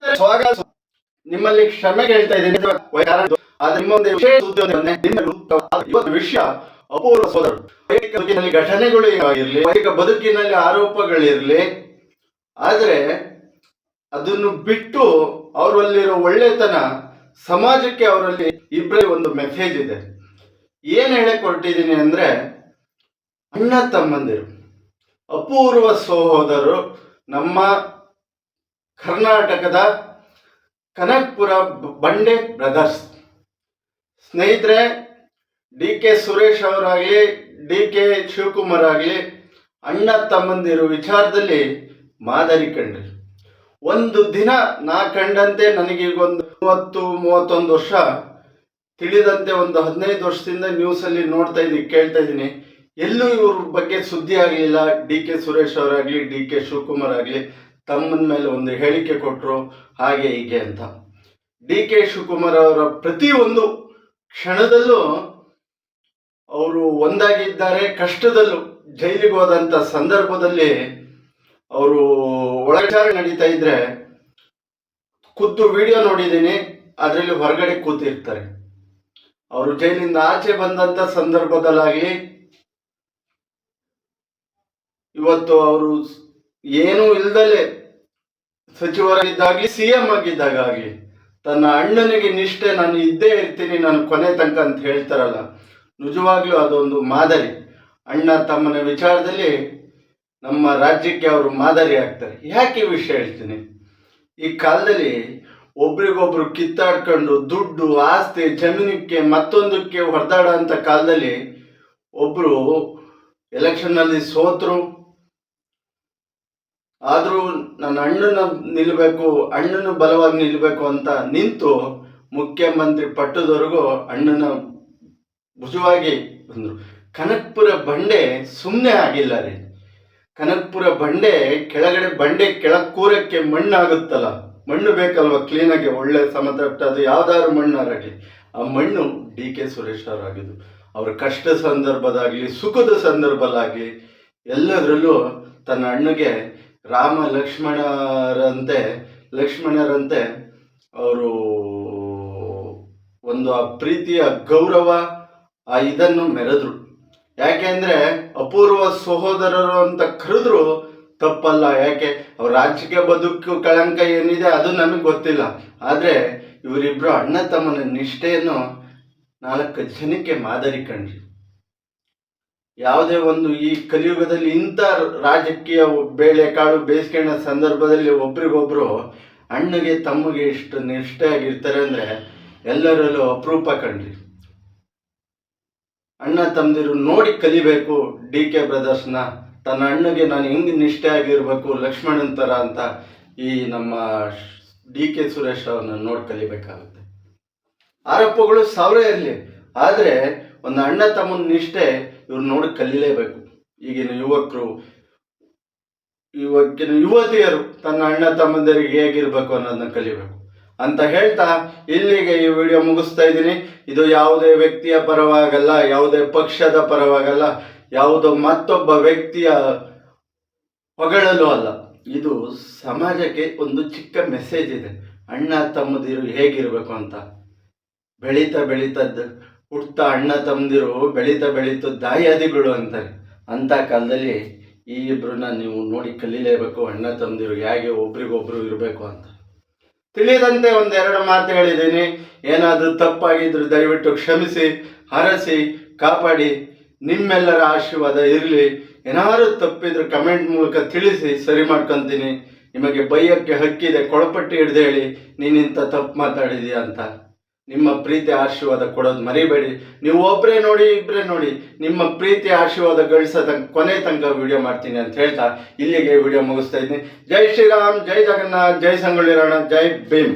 ಸ್ವಾಗತ. ನಿಮ್ಮಲ್ಲಿ ಕ್ಷಮೆ ಕೇಳ್ತಾ ಇದ್ದೀನಿ. ಆದ್ರೆ ನಿಮ್ಮೊಂದು ವಿಶೇಷ ಸುದ್ದಿಯೊಂದಿಗೆ ಇವತ್ತು ವಿಷಯ ಅಪೂರ್ವ ಸೋದರರು. ವೈಯಕ್ತಿಕ ಬದುಕಿನಲ್ಲಿ ಘಟನೆಗಳು ಇರಲಿ, ವೈಯಕ್ತಿಕ ಬದುಕಿನಲ್ಲಿ ಆರೋಪಗಳಿರಲಿ, ಆದ್ರೆ ಅದನ್ನು ಬಿಟ್ಟು ಅವರಲ್ಲಿರೋ ಒಳ್ಳೆತನ ಸಮಾಜಕ್ಕೆ ಅವರಲ್ಲಿ ಇಬ್ಬರಲ್ಲಿ ಒಂದು ಮೆಸೇಜ್ ಇದೆ. ಏನ್ ಹೇಳಕ್ ಹೊರಟಿದ್ದೀನಿ ಅಂದ್ರೆ, ಅಣ್ಣ ತಮ್ಮಂದಿರು, ಅಪೂರ್ವ ಸಹೋದರರು, ನಮ್ಮ ಕರ್ನಾಟಕದ ಕನಕಪುರ ಬಂಡೆ ಬ್ರದರ್ಸ್. ಸ್ನೇಹಿತರೆ, ಡಿ.ಕೆ. ಸುರೇಶ್ ಅವರಾಗಲಿ, ಡಿ.ಕೆ. ಶಿವಕುಮಾರ್ ಆಗಲಿ, ಅಣ್ಣ ತಮ್ಮಂದಿರು ವಿಚಾರದಲ್ಲಿ ಮಾದರಿ ಕಂಡ್ರಿ. ಒಂದು ದಿನ ನಾ ಕಂಡಂತೆ, ನನಗೀಗ ಒಂದು 30-31 ವರ್ಷ, ತಿಳಿದಂತೆ ಒಂದು 15 ವರ್ಷದಿಂದ ನ್ಯೂಸಲ್ಲಿ ನೋಡ್ತಾ ಇದ್ದೀನಿ, ಕೇಳ್ತಾ ಇದ್ದೀನಿ. ಎಲ್ಲೂ ಇವ್ರ ಬಗ್ಗೆ ಸುದ್ದಿ ಆಗಲಿಲ್ಲ. ಡಿ.ಕೆ. ಸುರೇಶ್ ಅವರಾಗಲಿ, ಡಿ.ಕೆ. ಶಿವಕುಮಾರ್ ಆಗಲಿ ತಮ್ಮನ ಮೇಲೆ ಒಂದು ಹೇಳಿಕೆ ಕೊಟ್ಟರು, ಹಾಗೆ ಹೀಗೆ ಅಂತ. ಡಿ.ಕೆ. ಶಿವಕುಮಾರ್ ಅವರ ಪ್ರತಿಯೊಂದು ಕ್ಷಣದಲ್ಲೂ ಅವರು ಒಂದಾಗಿದ್ದಾರೆ. ಕಷ್ಟದಲ್ಲೂ ಜೈಲಿಗೆ ಹೋದಂಥ ಸಂದರ್ಭದಲ್ಲಿ ಅವರು ಒಳಚಾರ ನಡೀತಾ ಇದ್ರೆ ಖುದ್ದು ವಿಡಿಯೋ ನೋಡಿದ್ದೀನಿ. ಅದರಲ್ಲಿ ಹೊರಗಡೆ ಕೂತಿರ್ತಾರೆ. ಅವರು ಜೈಲಿಂದ ಆಚೆ ಬಂದಂಥ ಸಂದರ್ಭದಲ್ಲಾಗಲಿ, ಇವತ್ತು ಅವರು ಏನೂ ಇಲ್ದಲೆ ಸಚಿವರಾಗಿದ್ದಾಗಲಿ, CM ಆಗಿದ್ದಾಗಲಿ, ತನ್ನ ಅಣ್ಣನಿಗೆ ನಿಷ್ಠೆ, ನಾನು ಇದ್ದೇ ಇರ್ತೀನಿ, ನಾನು ಕೊನೆ ತನಕ ಅಂತ ಹೇಳ್ತಾರಲ್ಲ, ನಿಜವಾಗ್ಲೂ ಅದೊಂದು ಮಾದರಿ. ಅಣ್ಣ ತಮ್ಮನ ವಿಚಾರದಲ್ಲಿ ನಮ್ಮ ರಾಜ್ಯಕ್ಕೆ ಅವರು ಮಾದರಿ ಆಗ್ತಾರೆ. ಯಾಕೆ ಈ ವಿಷಯ ಹೇಳ್ತೀನಿ? ಈ ಕಾಲದಲ್ಲಿ ಒಬ್ರಿಗೊಬ್ರು ಕಿತ್ತಾಡ್ಕೊಂಡು ದುಡ್ಡು, ಆಸ್ತಿ, ಜಮೀನಕ್ಕೆ ಮತ್ತೊಂದಕ್ಕೆ ಹೊಡೆದಾಡೋ ಅಂಥ ಕಾಲದಲ್ಲಿ ಒಬ್ರು ಎಲೆಕ್ಷನ್ನಲ್ಲಿ ಸೋತರು, ಆದರೂ ನನ್ನ ಅಣ್ಣನ ನಿಲ್ಲಬೇಕು, ಅಣ್ಣನ ಬಲವಾಗಿ ನಿಲ್ಲಬೇಕು ಅಂತ ನಿಂತು ಮುಖ್ಯಮಂತ್ರಿ ಪಟ್ಟದವರೆಗೂ ಅಣ್ಣನ ಭುಜವಾಗಿ ಬಂದರು. ಕನಕಪುರ ಬಂಡೆ ಸುಮ್ಮನೆ ಆಗಿಲ್ಲ ರೀ. ಕನಕಪುರ ಬಂಡೆ ಕೆಳಗಡೆ, ಬಂಡೆ ಕೆಳಗೆ ಕೂರಕ್ಕೆ ಮಣ್ಣಾಗುತ್ತಲ್ಲ, ಮಣ್ಣು ಬೇಕಲ್ವ ಕ್ಲೀನಾಗಿ, ಒಳ್ಳೆ ಸಮತಟ್ಟು, ಅದು ಯಾವ್ದಾದ್ರು ಮಣ್ಣಾಗಲಿ, ಆ ಮಣ್ಣು ಡಿ.ಕೆ. ಸುರೇಶ್ ಅವರಾಗಿದ್ದು. ಅವ್ರ ಕಷ್ಟ ಸಂದರ್ಭದಾಗಲಿ, ಸುಖದ ಸಂದರ್ಭದಾಗಲಿ, ಎಲ್ಲದರಲ್ಲೂ ತನ್ನ ಅಣ್ಣಗೆ ರಾಮ ಲಕ್ಷ್ಮಣರಂತೆ ಅವರು ಒಂದು ಆ ಪ್ರೀತಿಯ ಗೌರವ, ಆ ಇದನ್ನು ಮೆರೆದ್ರು. ಯಾಕೆಂದ್ರೆ ಅಪೂರ್ವ ಸಹೋದರರು ಅಂತ ಕರೆದ್ರು ತಪ್ಪಲ್ಲ. ಯಾಕೆ ಅವ್ರ ರಾಜಕೀಯ ಬದುಕು ಕಳಂಕ ಏನಿದೆ ಅದು ನಮಗೆ ಗೊತ್ತಿಲ್ಲ. ಆದರೆ ಇವರಿಬ್ರು ಅಣ್ಣ ತಮ್ಮನ ನಿಷ್ಠೆಯನ್ನು 4 ಜನಕ್ಕೆ ಮಾದರಿ ಕಂಡ್ರಿ. ಯಾವುದೇ ಒಂದು ಈ ಕಲಿಯುಗದಲ್ಲಿ ಇಂಥ ರಾಜಕೀಯ ಬೇಳೆಕಾಳು ಬೇಯಿಸ್ಕೊಂಡ ಸಂದರ್ಭದಲ್ಲಿ ಒಬ್ರಿಗೊಬ್ರು ಅಣ್ಣಗೆ ತಮ್ಮಗೆ ಇಷ್ಟು ನಿಷ್ಠೆಯಾಗಿರ್ತಾರೆ ಅಂದರೆ ಎಲ್ಲರಲ್ಲೂ ಅಪರೂಪ ಕಂಡ್ರಿ. ಅಣ್ಣ ತಮ್ಮದಿರು ನೋಡಿ ಕಲಿಬೇಕು. ಡಿ.ಕೆ. ಬ್ರದರ್ಸ್ನ ತನ್ನ ಅಣ್ಣಗೆ ನಾನು ಹೆಂಗೆ ನಿಷ್ಠೆ ಆಗಿರ್ಬೇಕು ಲಕ್ಷ್ಮಣನ್ ಥರ ಅಂತ ಈ ನಮ್ಮ ಡಿ.ಕೆ. ಸುರೇಶ್ ಅವ್ರನ್ನ ನೋಡಿ ಕಲಿಬೇಕಾಗುತ್ತೆ. ಆರೋಪಗಳು 1000 ಇರಲಿ, ಆದರೆ ಒಂದು ಅಣ್ಣ ತಮ್ಮನ ನಿಷ್ಠೆ ಇವ್ರು ನೋಡಿ ಕಲಿಲೇಬೇಕು. ಈಗಿನ ಯುವಕರು, ಯುವತಿಯರು ತನ್ನ ಅಣ್ಣ ತಮ್ಮಂದರಿಗೆ ಹೇಗಿರ್ಬೇಕು ಅನ್ನೋದನ್ನ ಕಲಿಬೇಕು ಅಂತ ಹೇಳ್ತಾ ಇಲ್ಲಿಗೆ ಈ ವಿಡಿಯೋ ಮುಗಿಸ್ತಾ ಇದ್ದೀನಿ. ಇದು ಯಾವುದೇ ವ್ಯಕ್ತಿಯ ಪರವಾಗಲ್ಲ, ಯಾವುದೇ ಪಕ್ಷದ ಪರವಾಗಲ್ಲ, ಯಾವುದೋ ಮತ್ತೊಬ್ಬ ವ್ಯಕ್ತಿಯ ಹೊಗಳಲು ಅಲ್ಲ. ಇದು ಸಮಾಜಕ್ಕೆ ಒಂದು ಚಿಕ್ಕ ಮೆಸೇಜ್ ಇದೆ. ಅಣ್ಣ ತಮ್ಮದಿರು ಹೇಗಿರ್ಬೇಕು ಅಂತ. ಬೆಳೀತದ್ದು ಹುಡ್ತಾ ಅಣ್ಣ ತಮ್ಮದಿರು ಬೆಳೀತಾ ದಾಯಾದಿಗಳು ಅಂತಾರೆ. ಅಂಥ ಕಾಲದಲ್ಲಿ ಈ ಇಬ್ಬರನ್ನ ನೀವು ನೋಡಿ ಕಲೀಲೇಬೇಕು. ಅಣ್ಣ ತಮ್ಮದಿರು ಹೇಗೆ ಒಬ್ರಿಗೊಬ್ರು ಇರಬೇಕು ಅಂತ ತಿಳಿದಂತೆ 1-2 ಮಾತು ಹೇಳಿದ್ದೀನಿ. ಏನಾದರೂ ತಪ್ಪಾಗಿದ್ರು ದಯವಿಟ್ಟು ಕ್ಷಮಿಸಿ, ಹರಸಿ, ಕಾಪಾಡಿ. ನಿಮ್ಮೆಲ್ಲರ ಆಶೀರ್ವಾದ ಇರಲಿ. ಏನಾದರೂ ತಪ್ಪಿದ್ರು ಕಮೆಂಟ್ ಮೂಲಕ ತಿಳಿಸಿ, ಸರಿ ಮಾಡ್ಕೊತೀನಿ. ನಿಮಗೆ ಬೈಯಕ್ಕೆ ಹಕ್ಕಿದೆ, ಕೊಳಪಟ್ಟಿ ಹಿಡ್ದು ಹೇಳಿ ನೀನಿಂಥ ತಪ್ಪು ಮಾತಾಡಿದೀಯ ಅಂತ. ನಿಮ್ಮ ಪ್ರೀತಿ ಆಶೀರ್ವಾದ ಕೊಡೋದು ಮರಿಬೇಡಿ. ನೀವು ಒಬ್ಬರೇ ನೋಡಿ, ಇಬ್ಬರೇ ನೋಡಿ, ನಿಮ್ಮ ಪ್ರೀತಿ ಆಶೀರ್ವಾದ ಗಳಿಸೋದ ಕೊನೆ ತನಕ ವಿಡಿಯೋ ಮಾಡ್ತೀನಿ ಅಂತ ಹೇಳ್ತಾ ಇಲ್ಲಿಗೆ ವಿಡಿಯೋ ಮುಗಿಸ್ತಾ ಇದ್ದೀನಿ. ಜೈ ಶ್ರೀರಾಮ್, ಜೈ ಜಗನ್ನಾಥ್, ಜೈ ಸಂಗೊಳ್ಳಿ ರಾಯಣ್ಣ, ಜೈ ಭೀಮ್.